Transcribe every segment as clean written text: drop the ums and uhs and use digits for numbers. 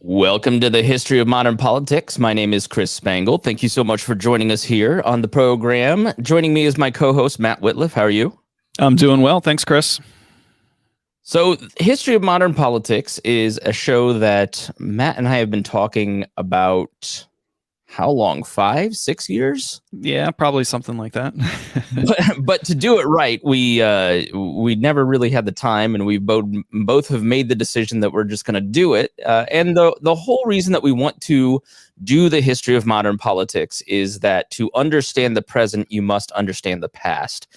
Welcome to the History of Modern Politics. My name is Chris Spangle. Thank you so much for joining us here on the program. Joining me is my co-host, Matt Wittlief. How are you? I'm doing well. Thanks, Chris. So, History of Modern Politics is a show that Matt and I have been talking about, how long? 5, 6 years? Yeah, probably something like that. but to do it right, we never really had the time, and we both have made the decision that we're just going to do it. And the whole reason that we want to do the history of modern politics is that to understand the present, you must understand the past.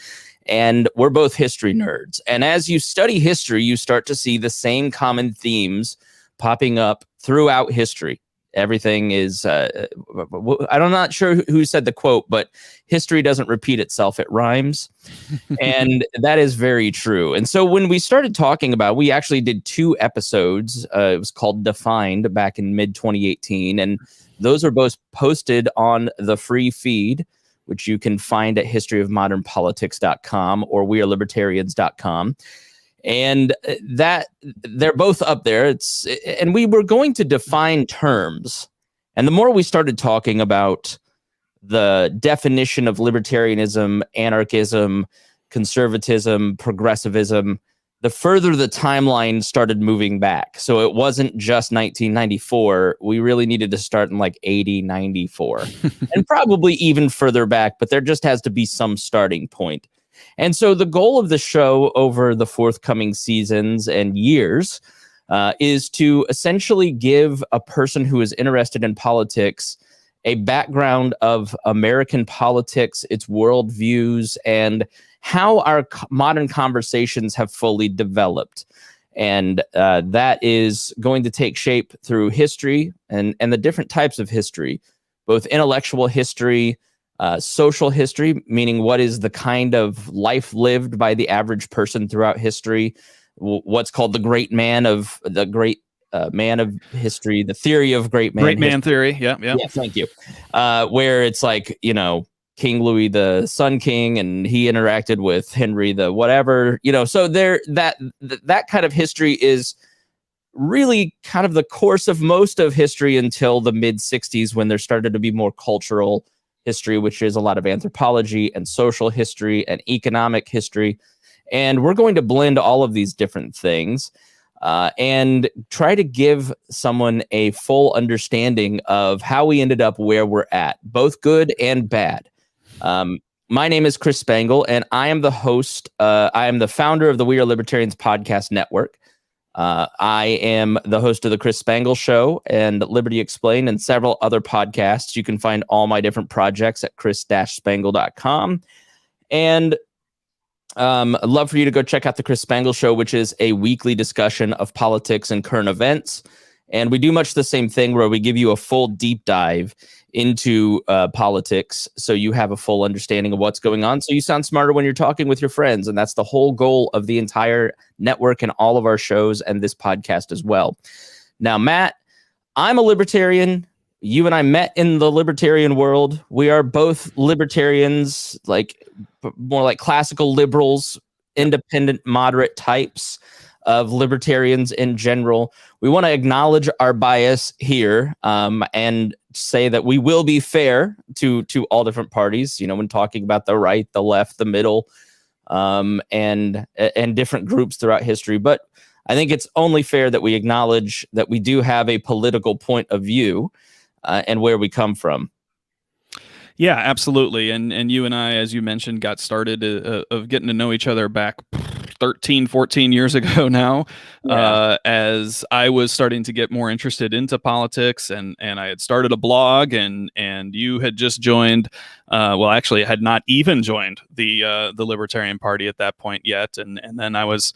And we're both history nerds. And as you study history, you start to see the same common themes popping up throughout history. Everything is, I'm not sure who said the quote, but history doesn't repeat itself, it rhymes. And that is very true. And so when we started talking about, we actually did 2 episodes. It was called Defined back in mid-2018. And those are both posted on the free feed, which you can find at historyofmodernpolitics.com or wearelibertarians.com. And that they're both up there. And we were going to define terms. And the more we started talking about the definition of libertarianism, anarchism, conservatism, progressivism, the further the timeline started moving back. So it wasn't just 1994. We really needed to start in like 80, 94, and probably even further back. But there just has to be some starting point. And so the goal of the show over the forthcoming seasons and years is to essentially give a person who is interested in politics a background of American politics, its worldviews, and how our modern conversations have fully developed. And that is going to take shape through history and the different types of history, both intellectual history, social history, meaning what is the kind of life lived by the average person throughout history, what's called the great man of history, the theory of great man theory. Yeah, thank you. Where it's like, King Louis the Sun King, and he interacted with Henry the whatever, so there that kind of history is really kind of the course of most of history until the mid 60s, when there started to be more cultural history, which is a lot of anthropology and social history and economic history. And we're going to blend all of these different things and try to give someone a full understanding of how we ended up where we're at, both good and bad. My name is Chris Spangle, and I am the host. I am the founder of the We Are Libertarians podcast network. I am the host of the Chris Spangle Show and Liberty Explained and several other podcasts. You can find all my different projects at chris-spangle.com. And I'd love for you to go check out the Chris Spangle Show, which is a weekly discussion of politics and current events. And we do much the same thing, where we give you a full deep dive into politics, so you have a full understanding of what's going on, so you sound smarter when you're talking with your friends. And that's the whole goal of the entire network and all of our shows and this podcast as well. Now, Matt, I'm a libertarian. You and I met in the libertarian world. We are both libertarians, like more like classical liberals, independent, moderate types of libertarians in general. We want to acknowledge our bias here and say that we will be fair to all different parties, when talking about the right, the left, the middle, and different groups throughout history. But I think it's only fair that we acknowledge that we do have a political point of view and where we come from. Yeah, absolutely. And you and I, as you mentioned, got started of getting to know each other back 13, 14 years ago now, as I was starting to get more interested into politics, and I had started a blog, and you had just joined, actually had not even joined the Libertarian Party at that point yet. And then I was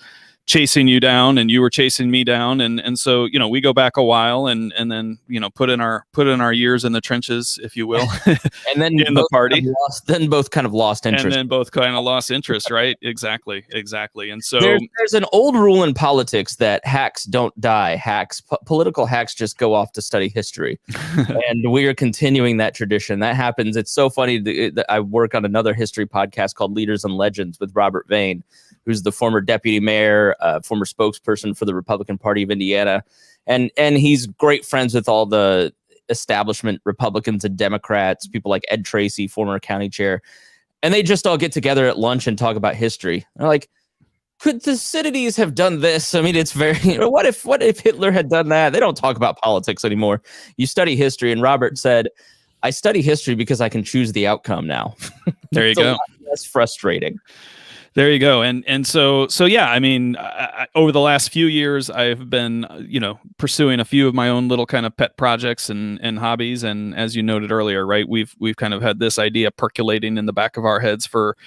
chasing you down, and you were chasing me down, and so we go back a while, and then put in our years in the trenches, if you will, and then in the party, both kind of lost interest, right? Exactly. And so there's an old rule in politics that hacks don't die. Political hacks just go off to study history, and we are continuing that tradition. That happens. It's so funny that I work on another history podcast called Leaders and Legends with Robert Vane, who's the former deputy mayor, former spokesperson for the Republican Party of Indiana. and he's great friends with all the establishment Republicans and Democrats, people like Ed Tracy, former county chair, and they just all get together at lunch and talk about history. They're like, could Thucydides have done this? I mean, it's very, what if Hitler had done that? They don't talk about politics anymore. You study history. And Robert said, I study history because I can choose the outcome now. There you go. That's frustrating. There you go. And so yeah, I mean, over the last few years, I've been, pursuing a few of my own little kind of pet projects and hobbies. And as you noted earlier, right, we've kind of had this idea percolating in the back of our heads for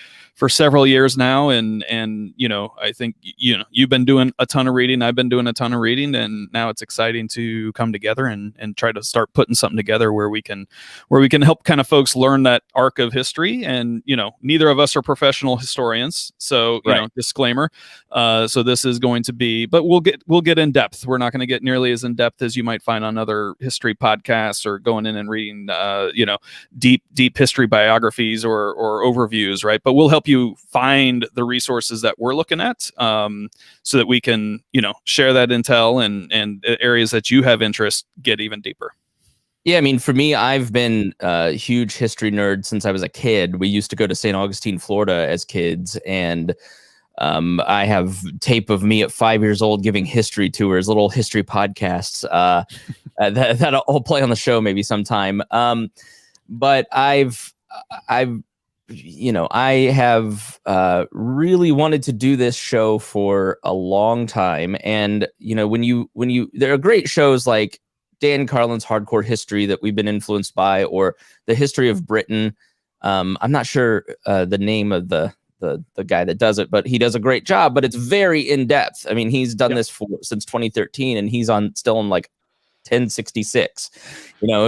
several years now. And I think, you've been doing a ton of reading. I've been doing a ton of reading, and now it's exciting to come together and try to start putting something together where we can help kind of folks learn that arc of history. And, neither of us are professional historians. So, disclaimer. So this is going to be, but we'll get in depth. We're not going to get nearly as in depth as you might find on other history podcasts or going in and reading, deep history biographies or overviews, right? But we'll help you find the resources that we're looking at, so that we can, share that intel and areas that you have interest get even deeper. Yeah, I mean, for me, I've been a huge history nerd since I was a kid. We used to go to St. Augustine, Florida as kids, and I have tape of me at 5 years old giving history tours, little history podcasts that I'll play on the show maybe sometime. But I have really wanted to do this show for a long time. And, there are great shows like Dan Carlin's Hardcore History that we've been influenced by, or the History of Britain. I'm not sure the name of the guy that does it, but he does a great job. But it's very in depth. I mean, he's done this since 2013, and he's still in like 1066.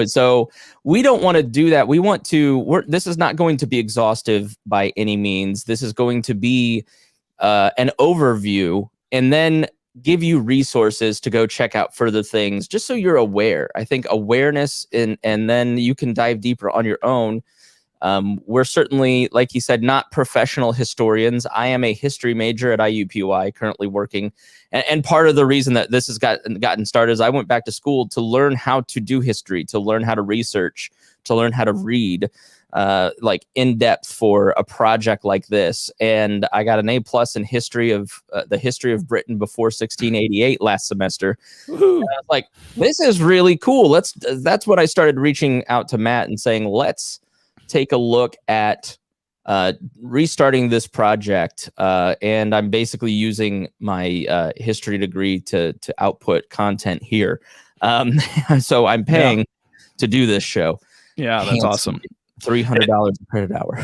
So we don't want to do that. We want to. This is not going to be exhaustive by any means. This is going to be an overview, and then give you resources to go check out further things, just so you're aware. I think awareness, and then you can dive deeper on your own. We're certainly, like you said, not professional historians. I am a history major at IUPUI, currently working. And part of the reason that this has gotten started is I went back to school to learn how to do history, to learn how to research, to learn how to read, like in depth for a project like this. And I got an A+ in history of the history of Britain before 1688 last semester. And I was like, this is really cool. That's what I started reaching out to Matt and saying, let's take a look at restarting this project. And I'm basically using my history degree to output content here. So I'm paying to do this show. Yeah, that's awesome. $300 a credit hour.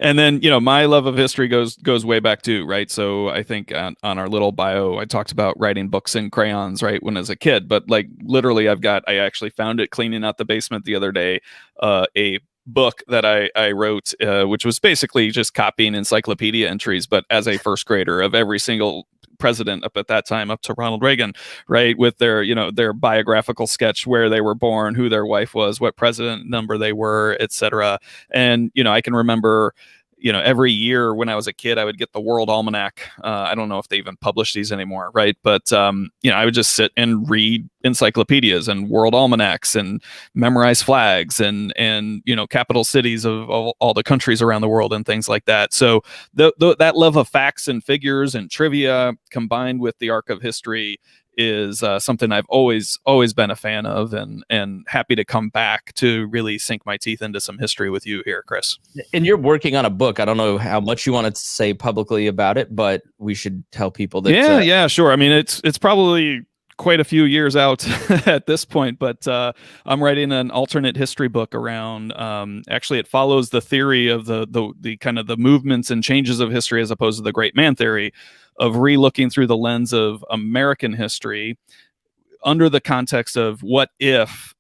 And then, my love of history goes way back too, right? So I think on our little bio, I talked about writing books in crayons, right, when I was a kid. But like literally, I actually found it cleaning out the basement the other day, a book that I wrote, which was basically just copying encyclopedia entries, but as a first grader, of every single president up at that time, up to Ronald Reagan, right, with their their biographical sketch, where they were born, who their wife was, what president number they were, etc. And I can remember every year when I was a kid, I would get the World Almanac. I don't know if they even publish these anymore, right? But I would just sit and read encyclopedias and World Almanacs and memorize flags and capital cities of all the countries around the world and things like that. So that love of facts and figures and trivia combined with the arc of history is something I've always been a fan of, and happy to come back to really sink my teeth into some history with you here, Chris. And you're working on a book. I don't know how much you want to say publicly about it, but we should tell people that. Yeah, sure. I mean, it's probably quite a few years out at this point, but I'm writing an alternate history book around. Actually, it follows the theory of the kind of the movements and changes of history, as opposed to the great man theory, of re-looking through the lens of American history under the context of what if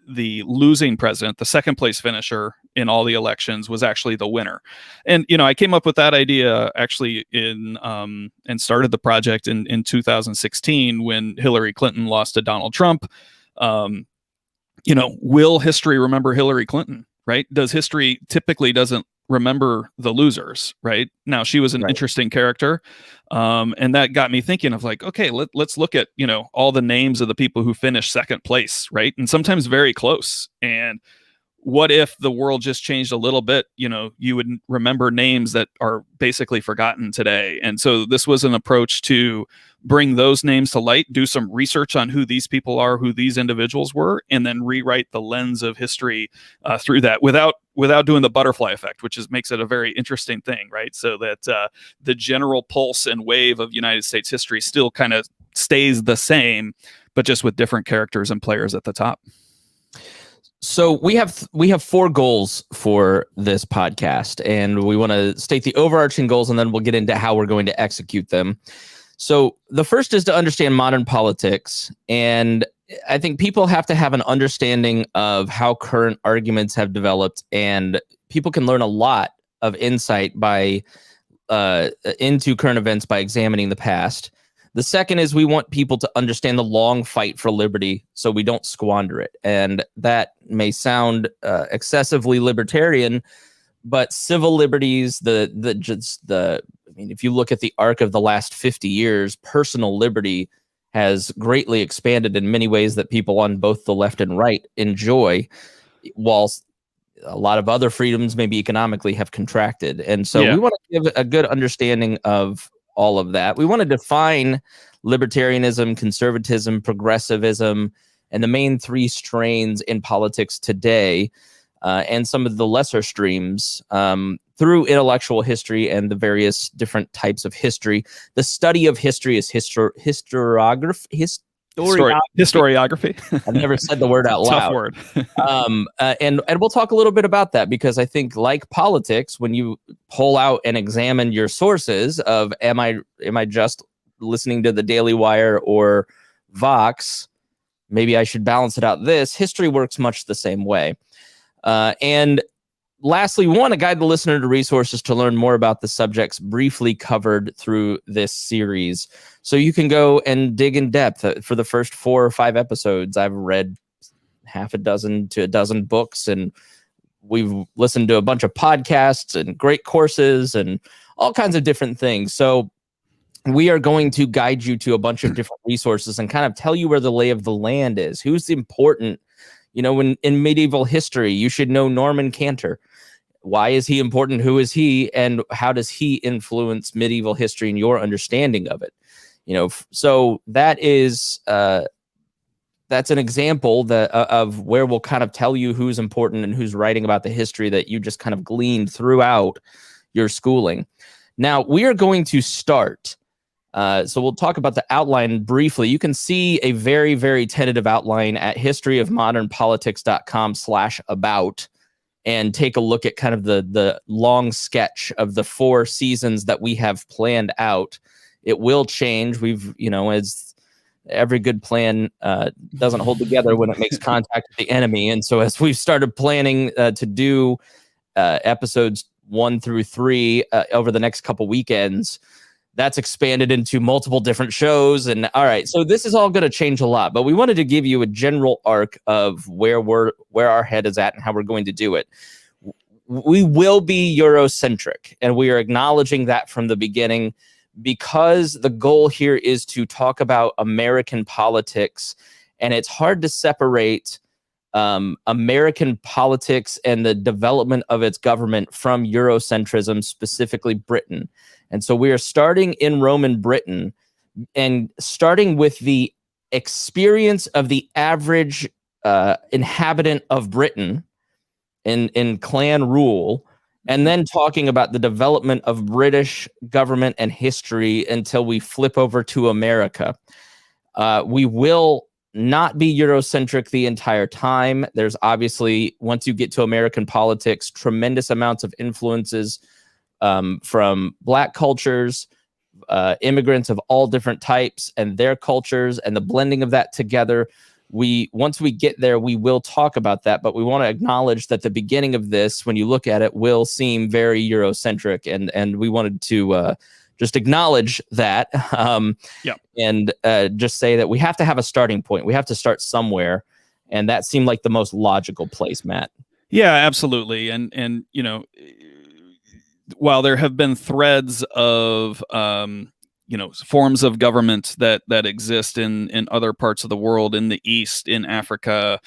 the losing president, the second place finisher in all the elections, was actually the winner. And, I came up with that idea actually and started the project in 2016 when Hillary Clinton lost to Donald Trump. Will history remember Hillary Clinton? Right? Does history typically doesn't remember the losers, right? Now, she was an interesting character. And that got me thinking of like, okay, let's look at, all the names of the people who finished second place, right? And sometimes very close. And what if the world just changed a little bit? You would remember names that are basically forgotten today. And so this was an approach to bring those names to light, do some research on who these people are, who these individuals were, and then rewrite the lens of history through that without doing the butterfly effect, which makes it a very interesting thing, right? So that the general pulse and wave of United States history still kind of stays the same, but just with different characters and players at the top. So we have 4 goals for this podcast, and we want to state the overarching goals, and then we'll get into how we're going to execute them. So the first is to understand modern politics, and I think people have to have an understanding of how current arguments have developed, and people can learn a lot of insight by into current events by examining the past. The second is we want people to understand the long fight for liberty so we don't squander it. And that may sound excessively libertarian, but civil liberties, if you look at the arc of the last 50 years, personal liberty has greatly expanded in many ways that people on both the left and right enjoy, whilst a lot of other freedoms, maybe economically, have contracted. And so we want to give a good understanding of all of that. We want to define libertarianism, conservatism, progressivism, and the main 3 strains in politics today, and some of the lesser streams through intellectual history and the various different types of history. The study of history is historiography. I've never said the word out loud. Tough word. And we'll talk a little bit about that, because I think, like politics, when you pull out and examine your sources of am I just listening to the Daily Wire or Vox, maybe I should balance it out. History works much the same way. And lastly, we want to guide the listener to resources to learn more about the subjects briefly covered through this series. So you can go and dig in depth. For the first 4 or 5 episodes, I've read half a dozen to a dozen books, and we've listened to a bunch of podcasts and great courses and all kinds of different things. So we are going to guide you to a bunch of different resources and kind of tell you where the lay of the land is. Who's important? In medieval history, you should know Norman Cantor. Why is he important? Who is he? And how does he influence medieval history and your understanding of it? So that is that's an example of where we'll kind of tell you who's important and who's writing about the history that you just kind of gleaned throughout your schooling. Now we are going to start. So we'll talk about the outline briefly. You can see a very, very tentative outline at historyofmodernpolitics.com/about, and take a look at kind of the long sketch of the 4 seasons that we have planned out. It will change. We've, as every good plan doesn't hold together when it makes contact with the enemy. And so as we've started planning to do episodes 1 through 3 over the next couple weekends, that's expanded into multiple different shows. And all right, so this is all going to change a lot, but we wanted to give you a general arc of where our head is at and how we're going to do it. We will be Eurocentric, and we are acknowledging that from the beginning, because the goal here is to talk about American politics, and it's hard to separate American politics and the development of its government from Eurocentrism, specifically Britain. And so we are starting in Roman Britain, and starting with the experience of the average inhabitant of Britain in clan rule, and then talking about the development of British government and history until we flip over to America. We will not be Eurocentric the entire time. There's obviously, once you get to American politics, tremendous amounts of influences from Black cultures, immigrants of all different types and their cultures, and the blending of that together. Once we get there, we will talk about that, but we want to acknowledge that the beginning of this, when you look at it, will seem very Eurocentric, and we wanted to just acknowledge that, and just say that we have to have a starting point. We have to start somewhere, and that seemed like the most logical place, Matt. Yeah, absolutely. And while there have been threads of forms of government that exist in other parts of the world, in the East, in Africa,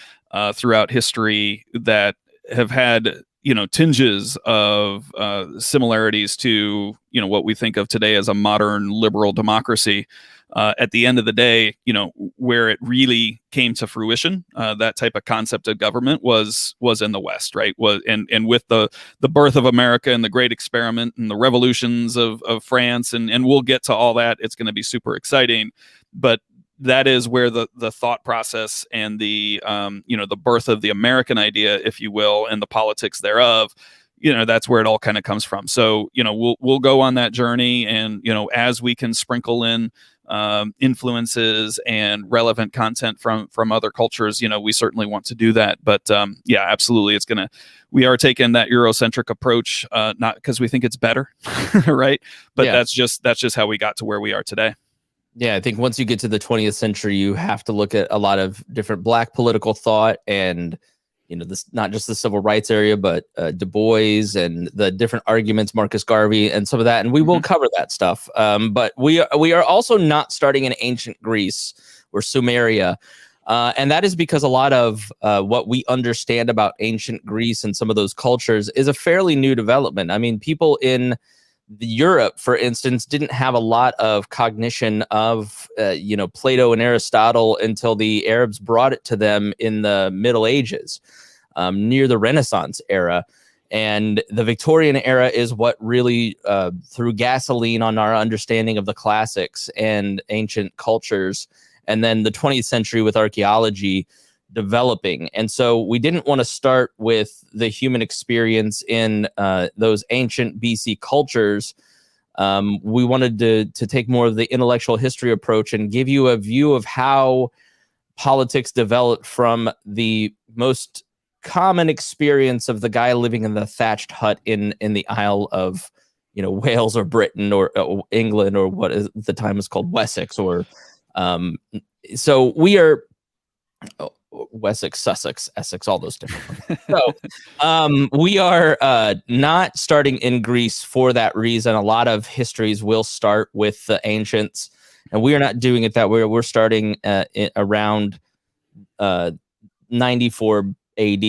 throughout history, that have had tinges of similarities to what we think of today as a modern liberal democracy. At the end of the day, where it really came to fruition, that type of concept of government was in the West, right? And with the birth of America and the Great Experiment and the revolutions of France, and we'll get to all that. It's going to be super exciting, but that is where the thought process and the the birth of the American idea, if you will, and the politics thereof, that's where it all kind of comes from. So we'll go on that journey, and as we can sprinkle in influences and relevant content from other cultures, we certainly want to do that. But yeah, absolutely, we are taking that Eurocentric approach, not because we think it's better, right? But Yeah. that's just how we got to where we are today. Yeah, I think once you get to the 20th century, you have to look at a lot of different Black political thought, and this not just the civil rights area, but Du Bois and the different arguments, Marcus Garvey, and some of that. And we will cover that stuff. But we are also not starting in ancient Greece or Sumeria. And that is because a lot of what we understand about ancient Greece and some of those cultures is a fairly new development. I mean, people in Europe, for instance, didn't have a lot of cognition of, Plato and Aristotle until the Arabs brought it to them in the Middle Ages, near the Renaissance era. And the Victorian era is what really threw gasoline on our understanding of the classics and ancient cultures. And then the 20th century with archaeology developing. And so we didn't want to start with the human experience in those ancient BC cultures. We wanted to take more of the intellectual history approach and give you a view of how politics developed from the most common experience of the guy living in the thatched hut in the Isle of Wales or Britain or England, or what at the time was called Wessex, or so we are Wessex, Sussex, Essex, all those different ones. So we are not starting in Greece for that reason. A lot of histories will start with the ancients, and we are not doing it that way. We're starting around 94 AD,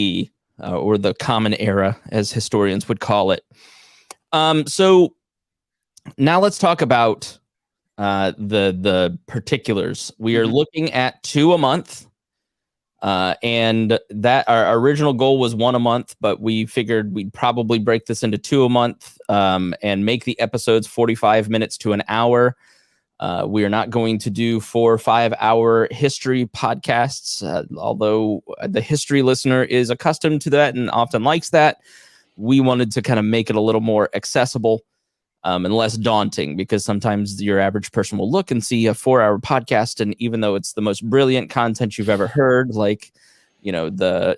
or the Common Era, as historians would call it. So now let's talk about the particulars. We are looking at 2 a month. And that our original goal was 1 a month, but we figured we'd probably break this into 2 a month, and make the episodes 45 minutes to an hour. We are not going to do 4 or 5 hour history podcasts, although the history listener is accustomed to that and often likes that. We wanted to kind of make it a little more accessible, and less daunting, because sometimes your average person will look and see a 4-hour podcast, and even though it's the most brilliant content you've ever heard, like the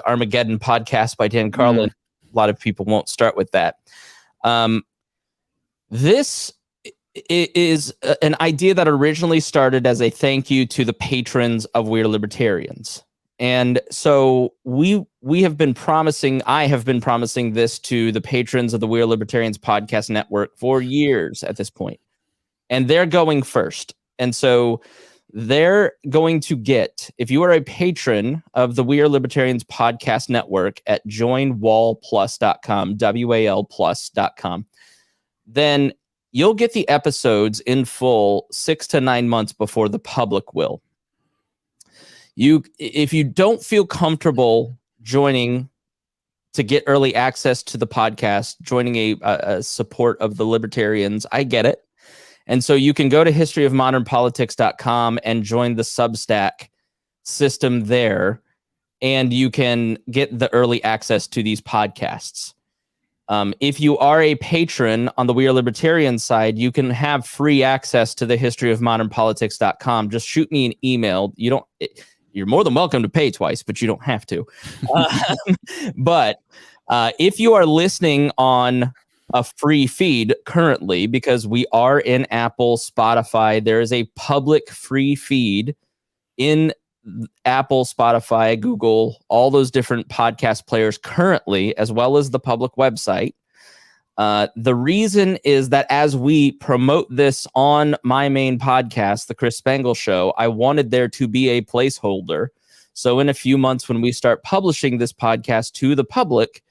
Armageddon podcast by Dan Carlin, a lot of people won't start with that. This is an idea that originally started as a thank you to the patrons of We Are Libertarians. And so I have been promising this to the patrons of the We Are Libertarians podcast network for years at this point. And they're going first. And so they're going to get, if you are a patron of the We Are Libertarians podcast network at joinwalplus.com, WAL+.com, then you'll get the episodes in full 6 to 9 months before the public will. If you don't feel comfortable joining to get early access to the podcast, joining a support of the Libertarians, I get it. And so you can go to historyofmodernpolitics.com and join the Substack system there, and you can get the early access to these podcasts. If you are a patron on the We Are Libertarian side, you can have free access to the historyofmodernpolitics.com. Just shoot me an email. You're more than welcome to pay twice, but you don't have to. But if you are listening on a free feed currently, because we are in Apple, Spotify, there is a public free feed in Apple, Spotify, Google, all those different podcast players currently, as well as the public website. The reason is that as we promote this on my main podcast, The Chris Spangle Show, I wanted there to be a placeholder. So in a few months, when we start publishing this podcast to the public,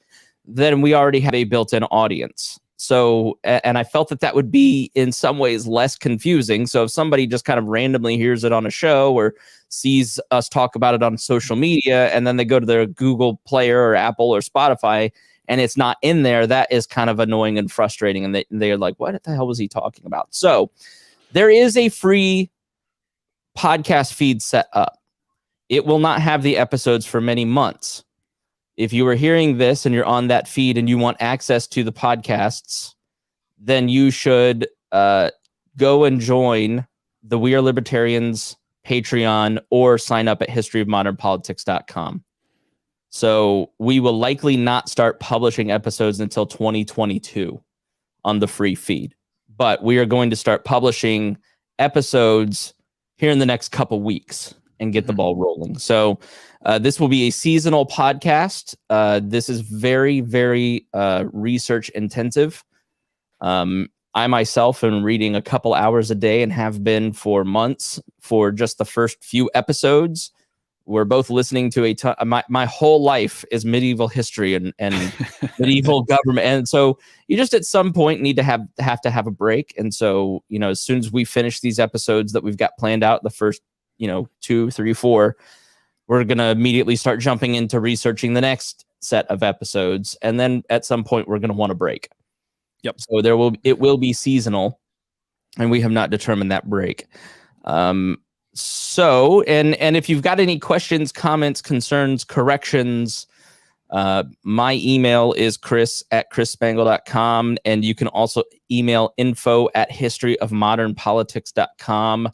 then we already have a built-in audience. So, and I felt that would be in some ways less confusing. So if somebody just kind of randomly hears it on a show or sees us talk about it on social media, and then they go to their Google Player or Apple or Spotify, and it's not in there, that is kind of annoying and frustrating. And they're like, what the hell was he talking about? So there is a free podcast feed set up. It will not have the episodes for many months. If you are hearing this and you're on that feed and you want access to the podcasts, then you should go and join the We Are Libertarians Patreon or sign up at historyofmodernpolitics.com. So we will likely not start publishing episodes until 2022 on the free feed. But we are going to start publishing episodes here in the next couple weeks and get the ball rolling. So this will be a seasonal podcast. This is very, very research intensive. I myself am reading a couple hours a day and have been for months for just the first few episodes. We're both listening to a ton. My whole life is medieval history and medieval government. And so you just at some point need to have a break. And so, as soon as we finish these episodes that we've got planned out, the first 2, 3, 4, we're going to immediately start jumping into researching the next set of episodes. And then at some point we're going to want to break. Yep. So it will be seasonal, and we have not determined that break. So, and if you've got any questions, comments, concerns, corrections, my email is chris@chrisspangle.com, and you can also email info@historyofmodernpolitics.com.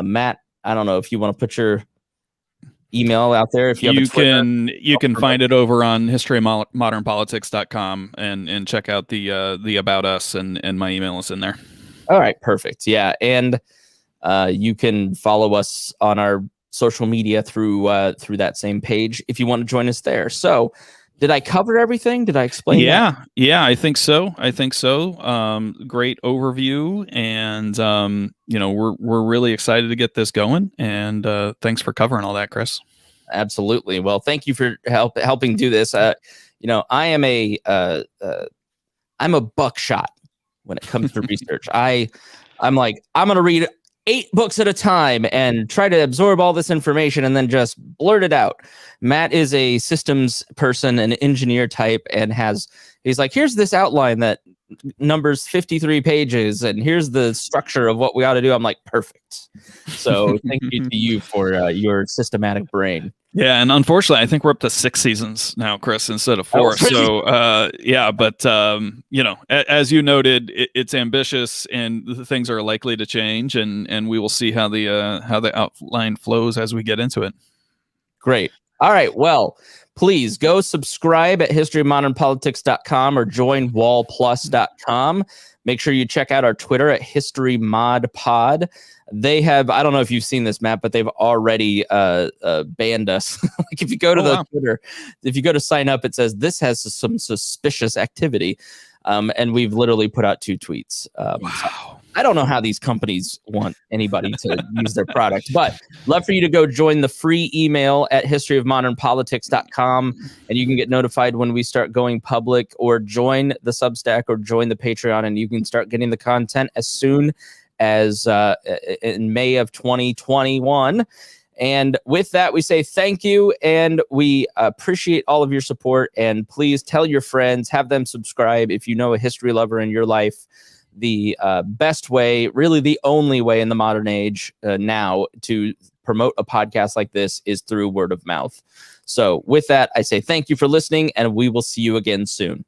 Matt, I don't know if you want to put your email out there. If you can find it over on historyofmodernpolitics.com and check out the About Us, and my email is in there. All right, perfect. Yeah, and you can follow us on our social media through that same page if you want to join us there. So, did I cover everything? Did I explain? Yeah, I think so. Great overview, and we're really excited to get this going. And thanks for covering all that, Chris. Absolutely. Well, thank you for helping do this. I am I'm a buckshot when it comes to research. I'm like, I'm going to read 8 books at a time and try to absorb all this information and then just blurt it out. Matt is a systems person, an engineer type, and he's like, here's this outline that numbers 53 pages, and here's the structure of what we ought to do. I'm like, perfect. So thank you to you for your systematic brain. Yeah, and unfortunately, I think we're up to 6 seasons now, Chris, instead of 4. So, but as you noted, it's ambitious, and things are likely to change, and we will see how the outline flows as we get into it. Great. All right. Well, please go subscribe at historyofmodernpolitics.com or join wallplus.com. Make sure you check out our Twitter at historymodpod. They have, I don't know if you've seen this, Matt, but they've already banned us. Like if you go to Twitter, if you go to sign up, it says this has some suspicious activity. And we've literally put out 2 tweets. Wow. I don't know how these companies want anybody to use their product, but love for you to go join the free email at historyofmodernpolitics.com, and you can get notified when we start going public, or join the Substack or join the Patreon, and you can start getting the content as soon as in May of 2021. And with that, we say thank you, and we appreciate all of your support. And please tell your friends, have them subscribe if you know a history lover in your life. The best way, really the only way in the modern age now to promote a podcast like this is through word of mouth. So with that, I say thank you for listening, and we will see you again soon.